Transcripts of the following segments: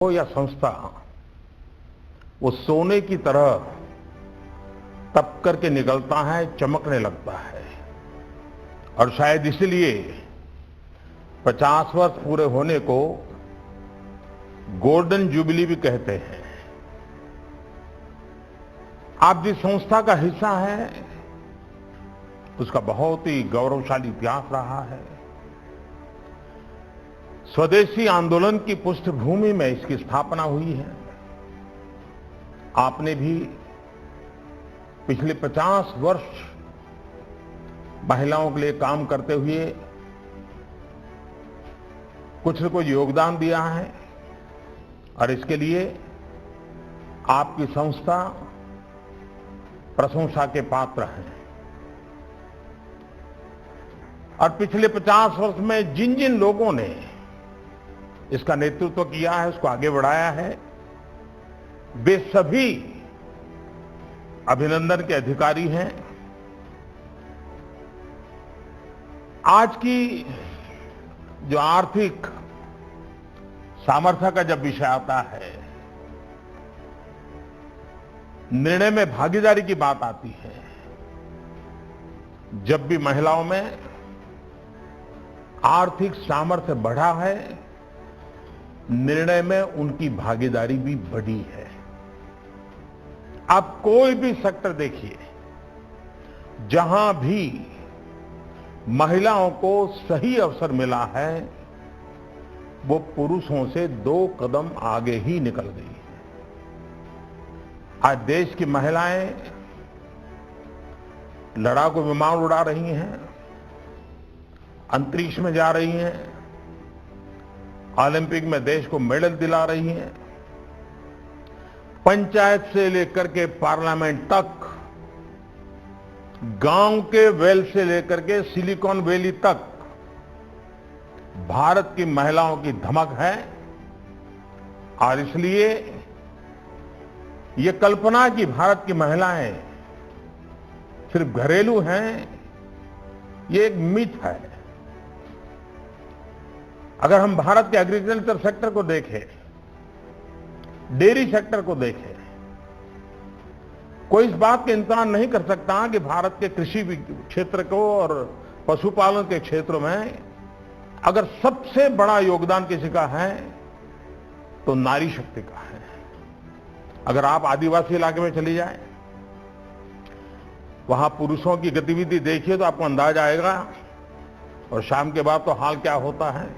हो या संस्था, वो सोने की तरह तप करके निकलता है, चमकने लगता है। और शायद इसलिए 50 वर्ष पूरे होने को गोल्डन जुबली भी कहते हैं। आप जिस संस्था का हिस्सा हैं, उसका बहुत ही गौरवशाली इतिहास रहा है। स्वदेशी आंदोलन की पृष्ठभूमि में इसकी स्थापना हुई है। आपने भी पिछले 50 वर्ष महिलाओं के लिए काम करते हुए कुछ न कुछ योगदान दिया है और इसके लिए आपकी संस्था प्रशंसा के पात्र है। और पिछले 50 वर्ष में जिन जिन लोगों ने इसका नेतृत्व किया है, उसको आगे बढ़ाया है, वे सभी अभिनंदन के अधिकारी हैं। आज की जो आर्थिक सामर्थ्य का जब विषय आता है, निर्णय में भागीदारी की बात आती है, जब भी महिलाओं में आर्थिक सामर्थ्य बढ़ा है, निर्णय में उनकी भागीदारी भी बढ़ी है। आप कोई भी सेक्टर देखिए, जहां भी महिलाओं को सही अवसर मिला है, वो पुरुषों से 2 कदम आगे ही निकल गई है। आज देश की महिलाएं लड़ाकू विमान उड़ा रही हैं, अंतरिक्ष में जा रही हैं, ओलंपिक में देश को मेडल दिला रही हैं, पंचायत से लेकर के पार्लियामेंट तक, गांव के वेल से लेकर के सिलिकॉन वैली तक भारत की महिलाओं की धमक है। और इसलिए ये कल्पना कि भारत की महिलाएं सिर्फ घरेलू हैं, ये एक मिथ है। अगर हम भारत के एग्रीकल्चर सेक्टर को देखें, डेयरी सेक्टर को देखें, कोई इस बात का इनकार नहीं कर सकता कि भारत के कृषि क्षेत्र को और पशुपालन के क्षेत्रों में अगर सबसे बड़ा योगदान किसी का है तो नारी शक्ति का है। अगर आप आदिवासी इलाके में चली जाएं, वहां पुरुषों की गतिविधि देखिए तो आपको अंदाजा आएगा, और शाम के बाद तो हाल क्या होता है।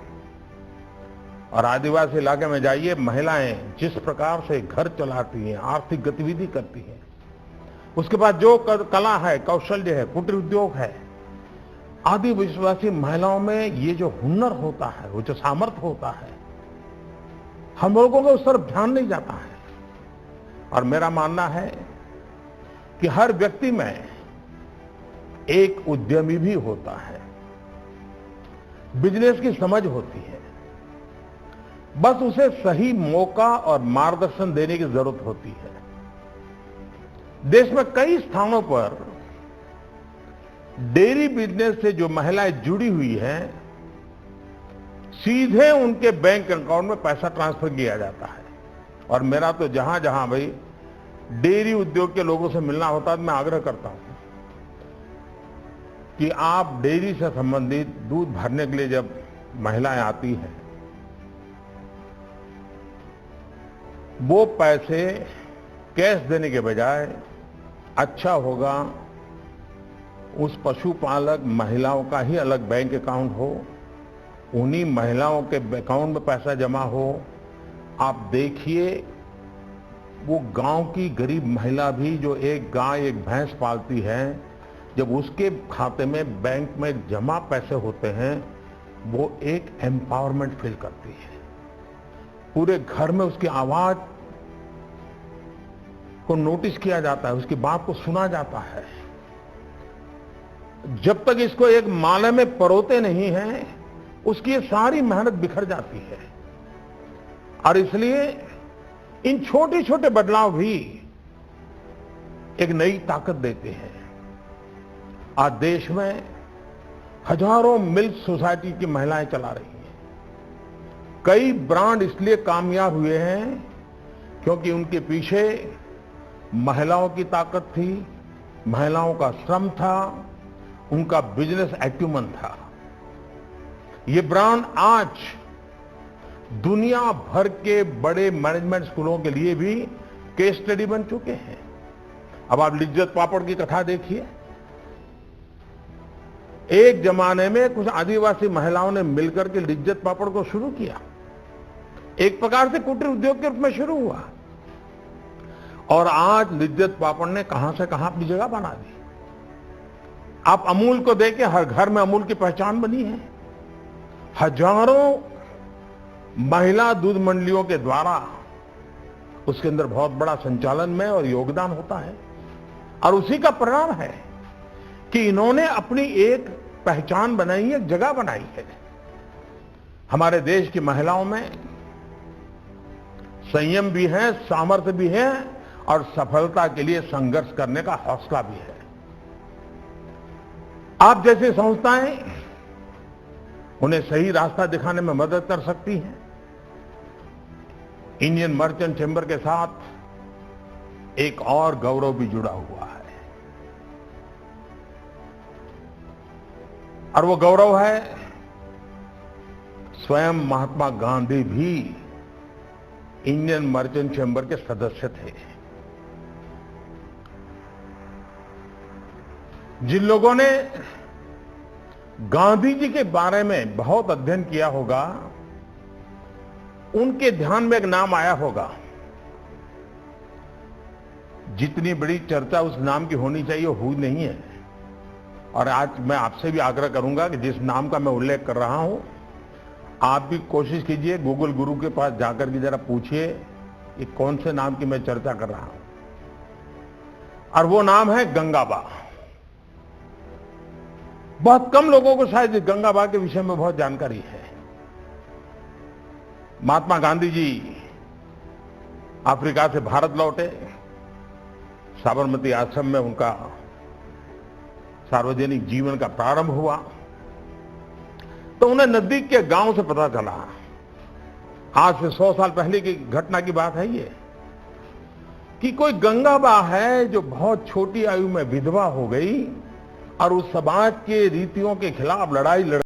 और आदिवासी इलाके में जाइए, महिलाएं जिस प्रकार से घर चलाती हैं, आर्थिक गतिविधि करती हैं, उसके बाद जो कला है, कौशल्य है, कुटीर उद्योग है, आदिवासी महिलाओं में ये जो हुनर होता है, वो जो सामर्थ्य होता है, हम लोगों को उस तरफ ध्यान नहीं जाता है। और मेरा मानना है कि हर व्यक्ति में एक उद्यमी भी होता है, बिजनेस की समझ होती है, बस उसे सही मौका और मार्गदर्शन देने की जरूरत होती है। देश में कई स्थानों पर डेयरी बिजनेस से जो महिलाएं जुड़ी हुई हैं, सीधे उनके बैंक अकाउंट में पैसा ट्रांसफर किया जाता है। और मेरा तो जहां जहां भाई डेयरी उद्योग के लोगों से मिलना होता है, मैं आग्रह करता हूं कि आप डेयरी से संबंधित दूध भरने के लिए जब महिलाएं आती हैं, वो पैसे कैश देने के बजाय अच्छा होगा उस पशुपालक महिलाओं का ही अलग बैंक अकाउंट हो, उन्हीं महिलाओं के अकाउंट में पैसा जमा हो। आप देखिए, वो गांव की गरीब महिला भी जो एक गाय एक भैंस पालती है, जब उसके खाते में बैंक में जमा पैसे होते हैं, वो एक एम्पावरमेंट फील करती है। पूरे घर में उसकी आवाज को नोटिस किया जाता है, उसकी बात को सुना जाता है। जब तक इसको एक माले में परोते नहीं हैं, उसकी ये सारी मेहनत बिखर जाती है। और इसलिए इन छोटे छोटे बदलाव भी एक नई ताकत देते हैं। आज देश में हजारों मिल्क सोसाइटी की महिलाएं चला रही हैं। कई ब्रांड इसलिए कामयाब हुए हैं क्योंकि उनके पीछे महिलाओं की ताकत थी, महिलाओं का श्रम था, उनका बिजनेस एक्यूमन था। ये ब्रांड आज दुनिया भर के बड़े मैनेजमेंट स्कूलों के लिए भी केस स्टडी बन चुके हैं। अब आप लिज्जत पापड़ की कथा देखिए। एक जमाने में कुछ आदिवासी महिलाओं ने मिलकर के लिज्जत पापड़ को शुरू किया। एक प्रकार से कुटीर उद्योग के रूप में शुरू हुआ और आज लिज्जत पापड़ ने कहां से कहां अपनी जगह बना दी। आप अमूल को देखिए, हर घर में अमूल की पहचान बनी है। हजारों महिला दूध मंडलियों के द्वारा उसके अंदर बहुत बड़ा संचालन में और योगदान होता है और उसी का परिणाम है कि इन्होंने अपनी एक पहचान बनाई है, एक जगह बनाई है। हमारे देश की महिलाओं में संयम भी है, सामर्थ्य भी है और सफलता के लिए संघर्ष करने का हौसला भी है। आप जैसी संस्थाएं उन्हें सही रास्ता दिखाने में मदद कर सकती हैं। इंडियन मर्चेंट चैंबर के साथ एक और गौरव भी जुड़ा हुआ है और वो गौरव है स्वयं महात्मा गांधी भी इंडियन मर्चेंट चैंबर के सदस्य थे। जिन लोगों ने गांधी जी के बारे में बहुत अध्ययन किया होगा, उनके ध्यान में एक नाम आया होगा। जितनी बड़ी चर्चा उस नाम की होनी चाहिए वो हुई नहीं है और आज मैं आपसे भी आग्रह करूंगा कि जिस नाम का मैं उल्लेख कर रहा हूं, आप भी कोशिश कीजिए, गूगल गुरु के पास जाकर के जरा पूछिए कि कौन से नाम की मैं चर्चा कर रहा हूं। और वो नाम है गंगाबा। बहुत कम लोगों को शायद गंगाबा के विषय में बहुत जानकारी है। महात्मा गांधी जी अफ्रीका से भारत लौटे, साबरमती आश्रम में उनका सार्वजनिक जीवन का प्रारंभ हुआ तो उन्हें नजदीक के गांव से पता चला, आज से 100 साल पहले की घटना की बात है ये, कि कोई गंगाबा है जो बहुत छोटी आयु में विधवा हो गई और उस समाज के रीतियों के खिलाफ लड़ाई लड़